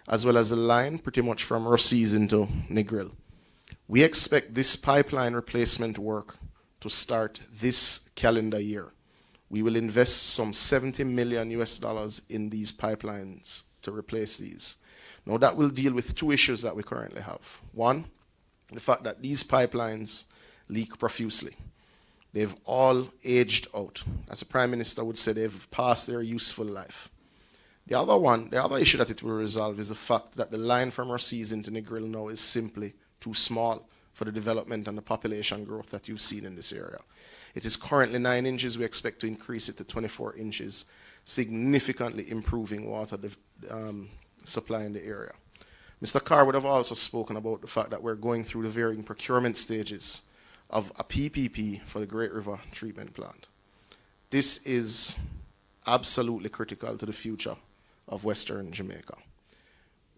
as well as the line pretty much from Rossies into Negril. We expect this pipeline replacement work to start this calendar year. We will invest some $70 million in these pipelines to replace these. Now that will deal with 2 issues that we currently have. One, the fact that these pipelines leak profusely. They've all aged out. As the Prime Minister would say, they've passed their useful life. The other issue that it will resolve is the fact that the line from Rossies into Negril now is simply too small for the development and the population growth that you've seen in this area. It is currently 9 inches. We expect to increase it to 24 inches, significantly improving water supply in the area. Mr. Carr would have also spoken about the fact that we're going through the varying procurement stages of a PPP for the Great River Treatment Plant. This is absolutely critical to the future of Western Jamaica.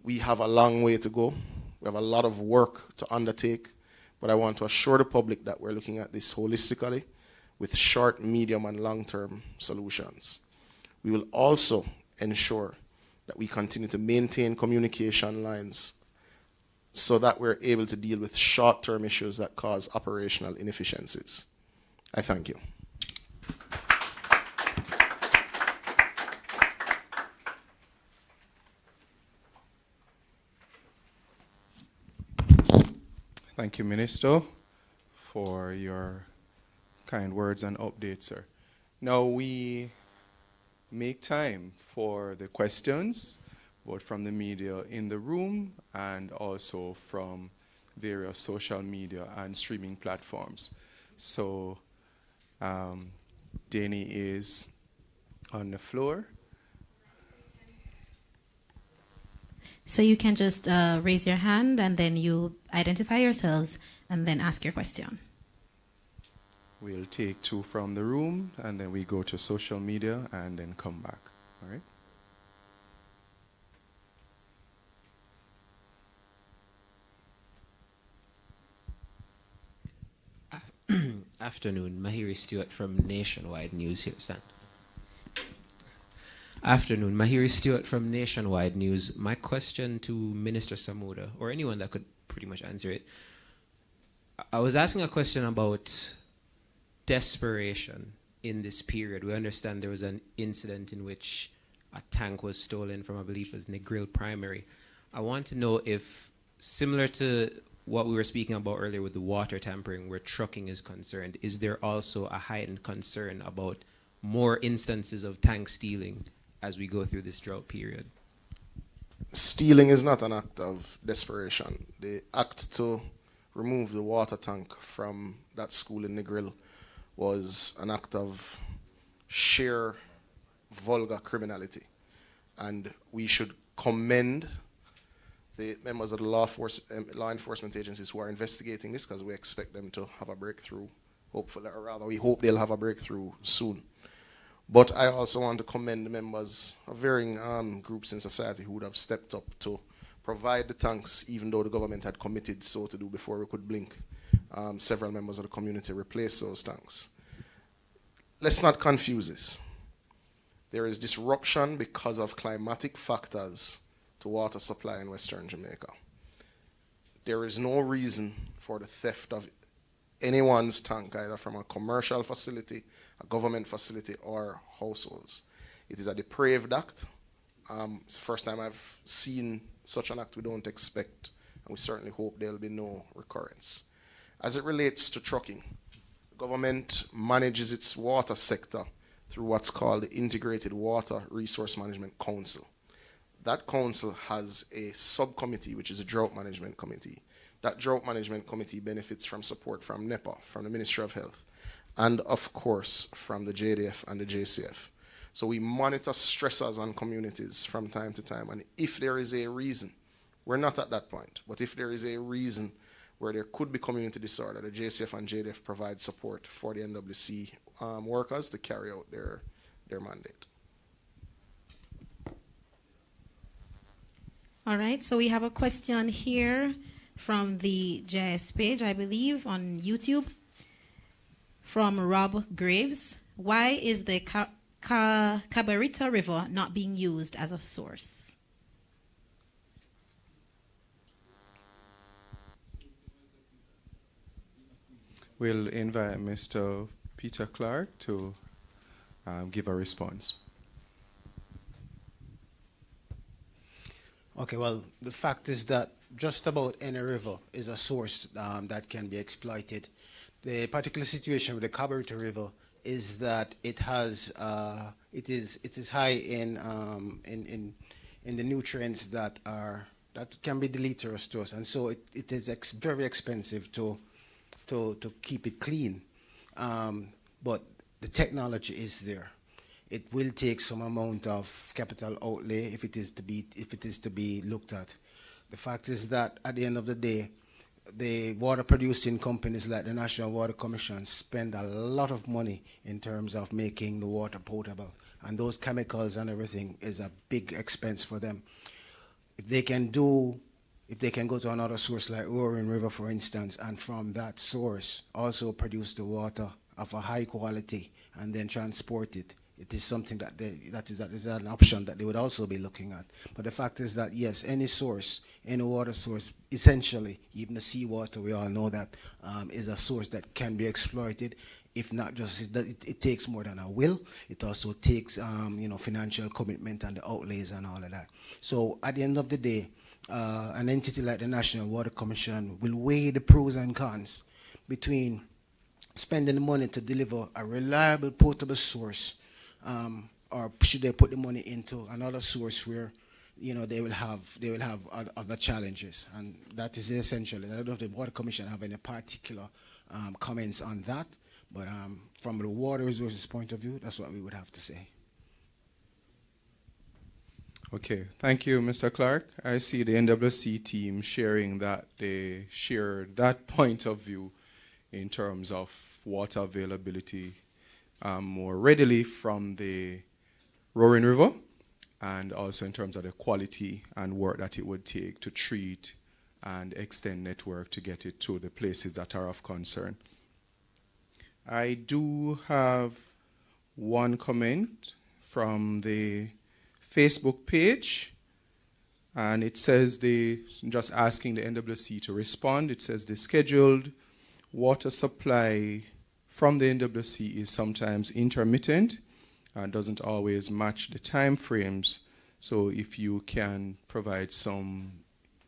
We have a long way to go. We have a lot of work to undertake, but I want to assure the public that we're looking at this holistically with short, medium, and long-term solutions. We will also ensure that we continue to maintain communication lines so that we're able to deal with short-term issues that cause operational inefficiencies. I thank you. Thank you, Minister, for your kind words and updates, sir. Now we make time for the questions, both from the media in the room and also from various social media and streaming platforms. So Danny is on the floor. So you can just raise your hand and then you identify yourselves and then ask your question. We'll take two from the room and then we go to social media and then come back. All right? Afternoon, Mahiri Stewart from Nationwide News here. Stand. Afternoon, Mahiri Stewart from Nationwide News. My question to Minister Samuda, or anyone that could pretty much answer it. I was asking a question about desperation in this period. We understand there was an incident in which a tank was stolen from, I believe it was Negril Primary. I want to know if, similar to what we were speaking about earlier with the water tampering, where trucking is concerned, is there also a heightened concern about more instances of tank stealing as we go through this drought period? Stealing is not an act of desperation. The act to remove the water tank from that school in Negril was an act of sheer vulgar criminality. And we should commend the members of the law enforcement agencies who are investigating this, because we expect them to have a breakthrough, hopefully, or rather we hope they'll have a breakthrough soon. But I also want to commend the members of varying groups in society who would have stepped up to provide the tanks, even though the government had committed so to do before we could blink. Several members of the community replaced those tanks. Let's not confuse this. There is disruption because of climatic factors to water supply in Western Jamaica. There is no reason for the theft of anyone's tank, either from a commercial facility, a government facility, or households. It is a depraved act. It's the first time I've seen such an act. We don't expect, and we certainly hope there'll be no recurrence. As it relates to trucking, the government manages its water sector through what's called the Integrated Water Resource Management Council. That council has a subcommittee, which is a drought management committee. That drought management committee benefits from support from NEPA, from the Ministry of Health, and of course from the JDF and the JCF. So we monitor stressors on communities from time to time, and if there is a reason, we're not at that point, but if there is a reason where there could be community disorder, the JCF and JDF provide support for the NWC workers to carry out their mandate. All right, so we have a question here from the JS page, I believe, on YouTube, from Rob Graves. Why is the Cabarita River not being used as a source? We'll invite Mr. Peter Clark to give a response. Okay, well, the fact is that just about any river is a source that can be exploited. The particular situation with the Cabarita River is that it has it is high in the nutrients that can be deleterious to us, and so it is very expensive to keep it clean. But the technology is there. It will take some amount of capital outlay if it is to be looked at. The fact is that at the end of the day, the water producing companies like the National Water Commission spend a lot of money in terms of making the water potable. And those chemicals and everything is a big expense for them. If they can go to another source like Roaring River, for instance, and from that source also produce the water of a high quality and then transport it, it is something that is an option that they would also be looking at. But the fact is that, yes, any source, any water source, essentially, even the seawater, we all know that, is a source that can be exploited. If not just, it takes more than a will. It also takes, financial commitment and the outlays and all of that. So at the end of the day, an entity like the National Water Commission will weigh the pros and cons between spending the money to deliver a reliable, potable source, or should they put the money into another source where, they will have other challenges, and that is essentially. I don't know if the Water Commission have any particular comments on that, but from the water resources point of view, that's what we would have to say. Okay, thank you, Mr. Clark. I see the NWC team sharing that they share that point of view in terms of water availability more readily from the Roaring River, and also in terms of the quality and work that it would take to treat and extend network to get it to the places that are of concern. I do have one comment from the Facebook page, and it says just asking the NWC to respond. It says the scheduled water supply from the NWC is sometimes intermittent and doesn't always match the time frames. So if you can provide some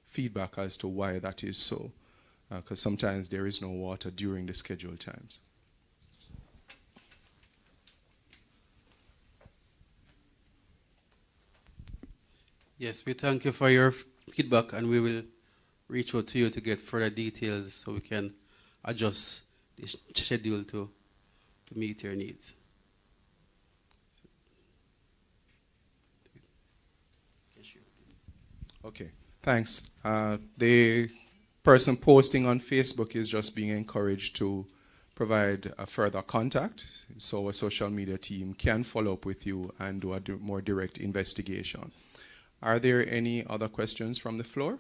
feedback as to why that is so, because sometimes there is no water during the scheduled times. Yes, we thank you for your feedback, and we will reach out to you to get further details so we can adjust the schedule to meet your needs. Okay, thanks. The person posting on Facebook is just being encouraged to provide a further contact so our social media team can follow up with you and do a more direct investigation. Are there any other questions from the floor?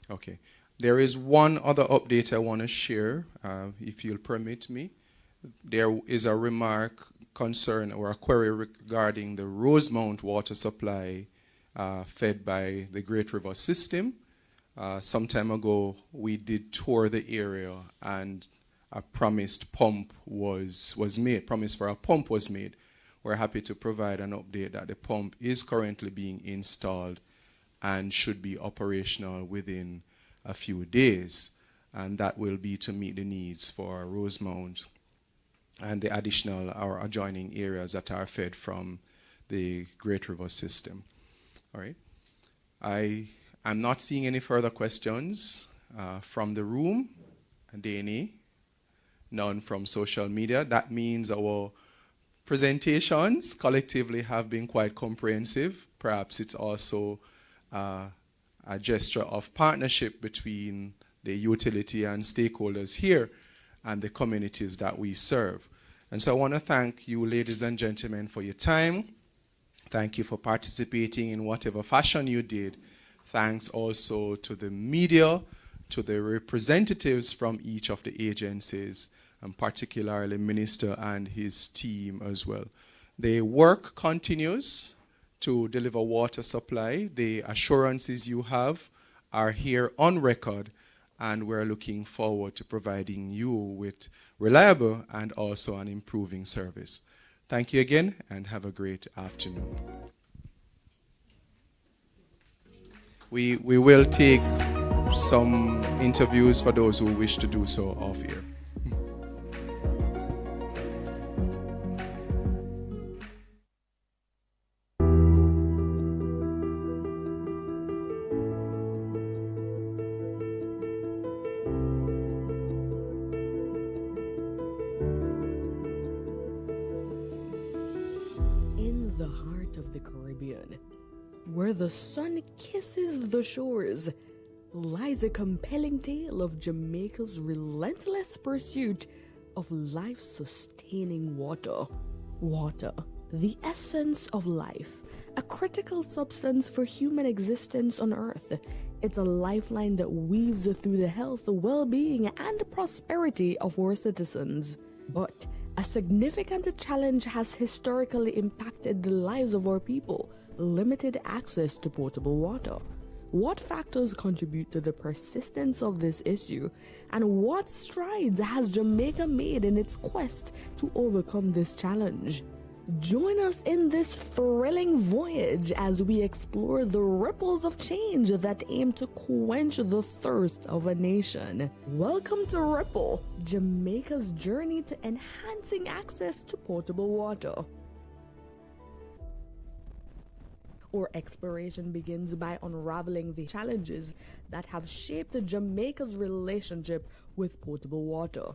Okay. There is one other update I want to share, if you'll permit me. There is a remark, concern, or a query regarding the Rosemount water supply fed by the Great River system. Some time ago, we did tour the area, and a promised pump was made. Promise for a pump was made. We're happy to provide an update that the pump is currently being installed and should be operational within a few days, and that will be to meet the needs for Rosemount and the additional or adjoining areas that are fed from the Great River system. All right. I'm not seeing any further questions from the room. Danny, none from social media. That means our presentations collectively have been quite comprehensive. Perhaps it's also a gesture of partnership between the utility and stakeholders here and the communities that we serve. And so I want to thank you, ladies and gentlemen, for your time. Thank you for participating in whatever fashion you did. Thanks also to the media, to the representatives from each of the agencies, and particularly Minister and his team as well. The work continues to deliver water supply. The assurances you have are here on record, and we're looking forward to providing you with reliable and also an improving service. Thank you again, and have a great afternoon. We will take some interviews for those who wish to do so off here. In the heart of the Caribbean, where the sun kisses the shores lies a compelling tale of Jamaica's relentless pursuit of life-sustaining water. Water, the essence of life, a critical substance for human existence on Earth. It's a lifeline that weaves through the health, well-being, and prosperity of our citizens. But a significant challenge has historically impacted the lives of our people: limited access to potable water. What factors contribute to the persistence of this issue, and what strides has Jamaica made in its quest to overcome this challenge? Join us in this thrilling voyage as we explore the ripples of change that aim to quench the thirst of a nation. Welcome to Ripple, Jamaica's journey to enhancing access to potable water. Our exploration begins by unraveling the challenges that have shaped Jamaica's relationship with potable water.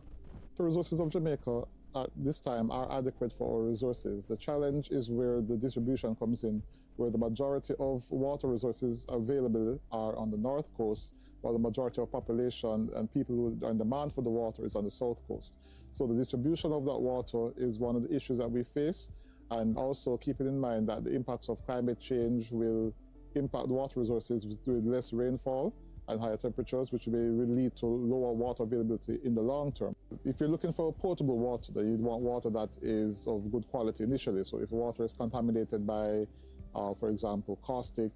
The resources of Jamaica at this time are adequate for our resources. The challenge is where the distribution comes in, where the majority of water resources available are on the north coast, while the majority of population and people who are in demand for the water is on the south coast. So the distribution of that water is one of the issues that we face, and also keeping in mind that the impacts of climate change will impact the water resources with less rainfall and higher temperatures, which will lead to lower water availability in the long term. If you're looking for potable water, then you'd want water that is of good quality initially. So if water is contaminated by, for example, caustic,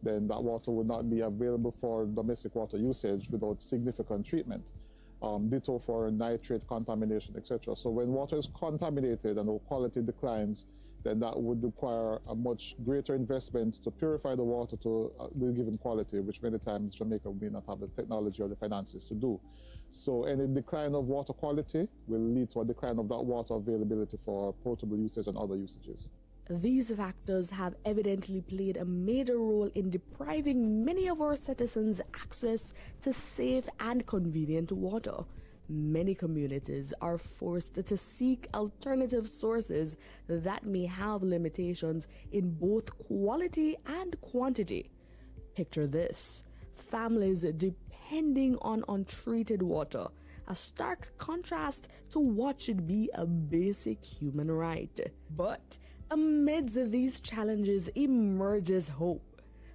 then that water would not be available for domestic water usage without significant treatment. Ditto for nitrate contamination, etc. So when water is contaminated and the quality declines, then that would require a much greater investment to purify the water to the given quality, which many times Jamaica may not have the technology or the finances to do. So any decline of water quality will lead to a decline of that water availability for potable usage and other usages. These factors have evidently played a major role in depriving many of our citizens access to safe and convenient water. Many communities are forced to seek alternative sources that may have limitations in both quality and quantity. Picture this: families depending on untreated water, a stark contrast to what should be a basic human right. But amidst these challenges emerges hope.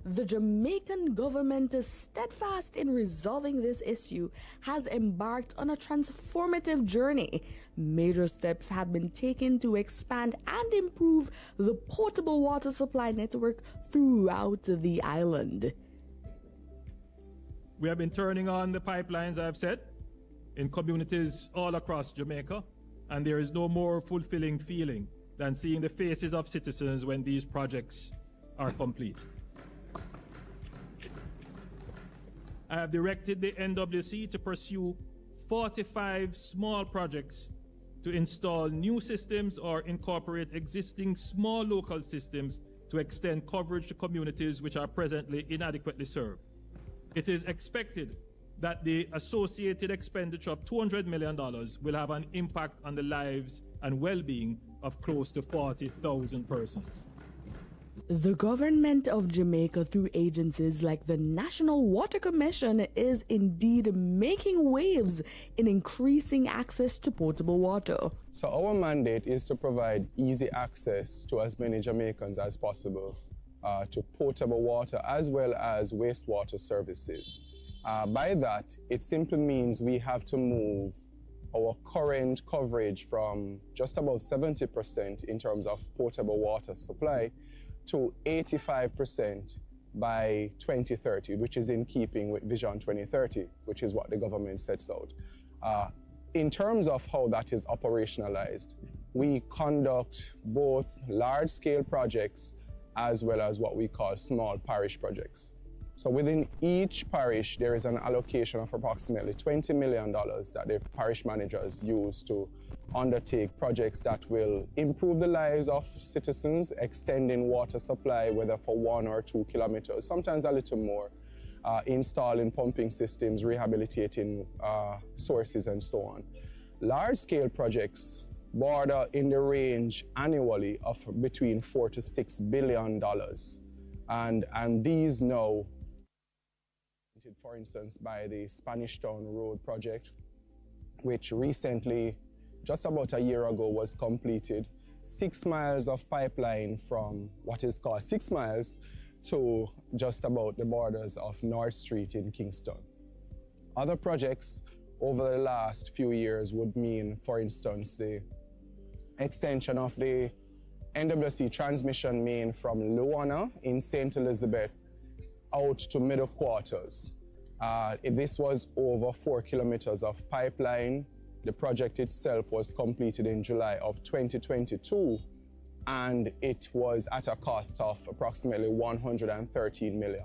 The Jamaican government, steadfast in resolving this issue, has embarked on a transformative journey. Major steps have been taken to expand and improve the potable water supply network throughout the island. We have been turning on the pipelines, I've said, in communities all across Jamaica, and there is no more fulfilling feeling than seeing the faces of citizens when these projects are complete. I have directed the NWC to pursue 45 small projects to install new systems or incorporate existing small local systems to extend coverage to communities which are presently inadequately served. It is expected that the associated expenditure of $200 million will have an impact on the lives and well-being of close to 40,000 persons. The government of Jamaica, through agencies like the National Water Commission, is indeed making waves in increasing access to potable water. So our mandate is to provide easy access to as many Jamaicans as possible to potable water as well as wastewater services. By that, it simply means we have to move our current coverage from just about 70% in terms of potable water supply to 85% by 2030, which is in keeping with Vision 2030, which is what the government sets out. In terms of how that is operationalized, we conduct both large-scale projects as well as what we call small parish projects. So within each parish, there is an allocation of approximately $20 million that the parish managers use to undertake projects that will improve the lives of citizens, extending water supply, whether for 1 or 2 kilometers, sometimes a little more, installing pumping systems, rehabilitating sources, and so on. Large-scale projects border in the range annually of between $4 to $6 billion. And these now, for instance, by the Spanish Town Road project, which recently, just about a year ago, was completed. 6 miles of pipeline from what is called 6 miles to just about the borders of North Street in Kingston. Other projects over the last few years would mean, for instance, the extension of the NWC transmission main from Luana in St. Elizabeth out to Middle Quarters. This was over 4 kilometers of pipeline. The project itself was completed in July of 2022, and it was at a cost of approximately 113 million.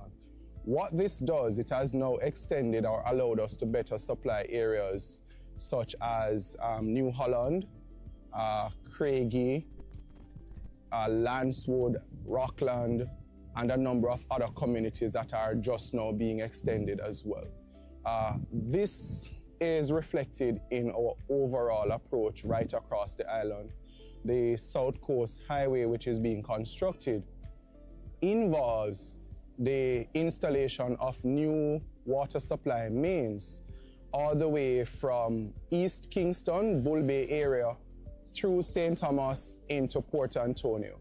What this does, it has now extended or allowed us to better supply areas such as New Holland, Craigie, Lancewood, Rockland, and a number of other communities that are just now being extended as well. This is reflected in our overall approach right across the island. The South Coast Highway, which is being constructed, involves the installation of new water supply mains all the way from East Kingston, Bull Bay area, through St. Thomas into Port Antonio.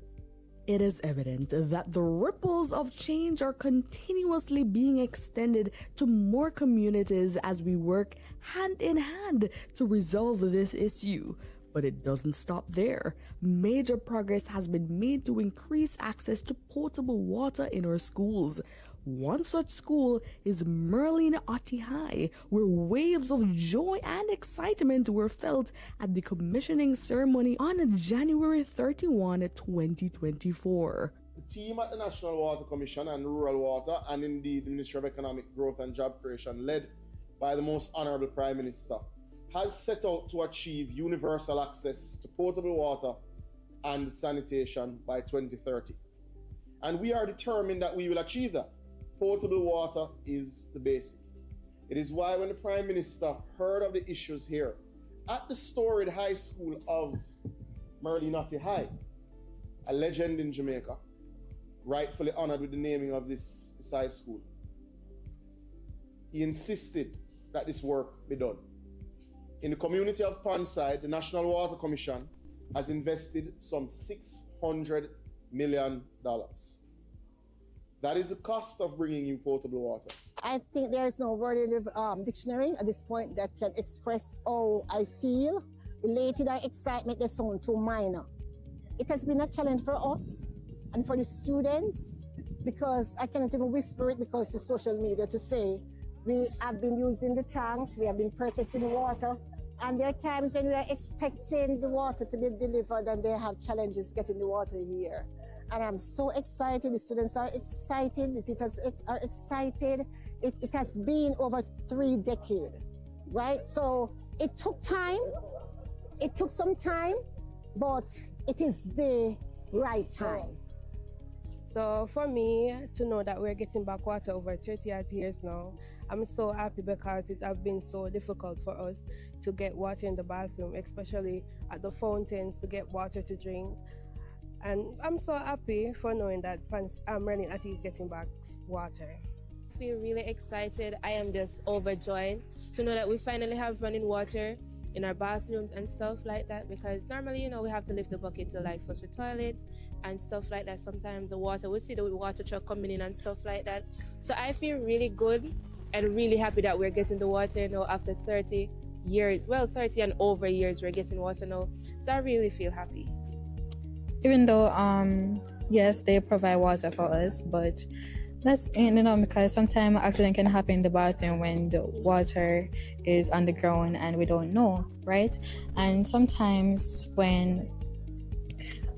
It is evident that the ripples of change are continuously being extended to more communities as we work hand in hand to resolve this issue. But it doesn't stop there. Major progress has been made to increase access to potable water in our schools. One such school is Merlin Otti High, where waves of joy and excitement were felt at the commissioning ceremony on January 31, 2024. The team at the National Water Commission and Rural Water, and indeed the Ministry of Economic Growth and Job Creation, led by the Most Honorable Prime Minister, has set out to achieve universal access to potable water and sanitation by 2030. And we are determined that we will achieve that. Potable water is the basic. It is why when the Prime Minister heard of the issues here at the storied high school of Merlin Otti High, a legend in Jamaica, rightfully honored with the naming of this high school, he insisted that this work be done. In the community of Pondside, the National Water Commission has invested some $600 million. That is the cost of bringing you potable water. I think there is no word in the dictionary at this point that can express how I feel. Related or excitement, they sound too minor. It has been a challenge for us and for the students, because I cannot even whisper it because of social media, to say we have been using the tanks, we have been purchasing water, and there are times when we are expecting the water to be delivered and they have challenges getting the water here. And I'm so excited, the students are excited, the teachers are excited. It has been over 3 decades, right? So it took time, it took some time, but it is the right time. So for me, to know that we're getting back water over 30 years now, I'm so happy because it has been so difficult for us to get water in the bathroom, especially at the fountains, to get water to drink. And I'm so happy for knowing that Merlin Otti is getting back water. I feel really excited. I am just overjoyed to know that we finally have running water in our bathrooms and stuff like that, because normally, you know, we have to lift the bucket to like flush the toilets and stuff like that. Sometimes the water, we see the water truck coming in and stuff like that. So I feel really good and really happy that we're getting the water now after 30 years. Well, 30 and over years we're getting water now. So I really feel happy. Even though, yes, they provide water for us, but that's, you know, because sometimes an accident can happen in the bathroom when the water is on the ground and we don't know, right? And sometimes when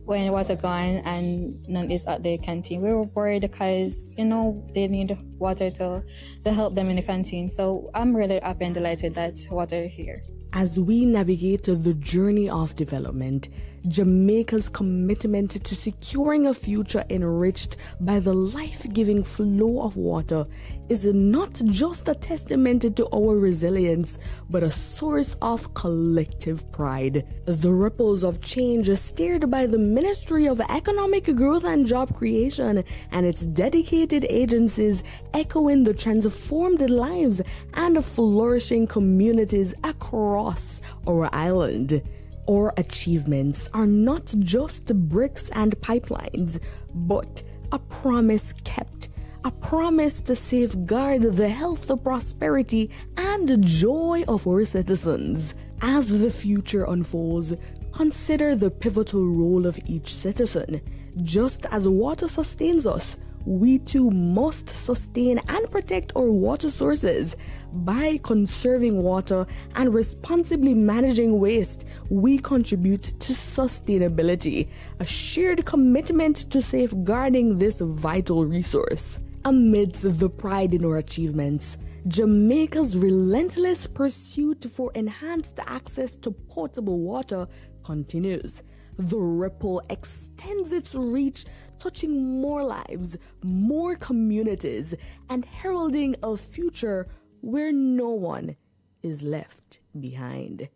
water gone and none is at the canteen, we were worried because, you know, they need water to help them in the canteen. So I'm really happy and delighted that water is here. As we navigate the journey of development, Jamaica's commitment to securing a future enriched by the life-giving flow of water is not just a testament to our resilience, but a source of collective pride. The ripples of change steered by the Ministry of Economic Growth and Job Creation and its dedicated agencies echoing the transformed lives and flourishing communities across our island. Our achievements are not just bricks and pipelines, but a promise kept, a promise to safeguard the health, prosperity, and joy of our citizens. As the future unfolds, consider the pivotal role of each citizen. Just as water sustains us, we too must sustain and protect our water sources. By conserving water and responsibly managing waste, we contribute to sustainability, a shared commitment to safeguarding this vital resource. Amidst the pride in our achievements, Jamaica's relentless pursuit for enhanced access to potable water continues. The ripple extends its reach, touching more lives, more communities, and heralding a future where no one is left behind.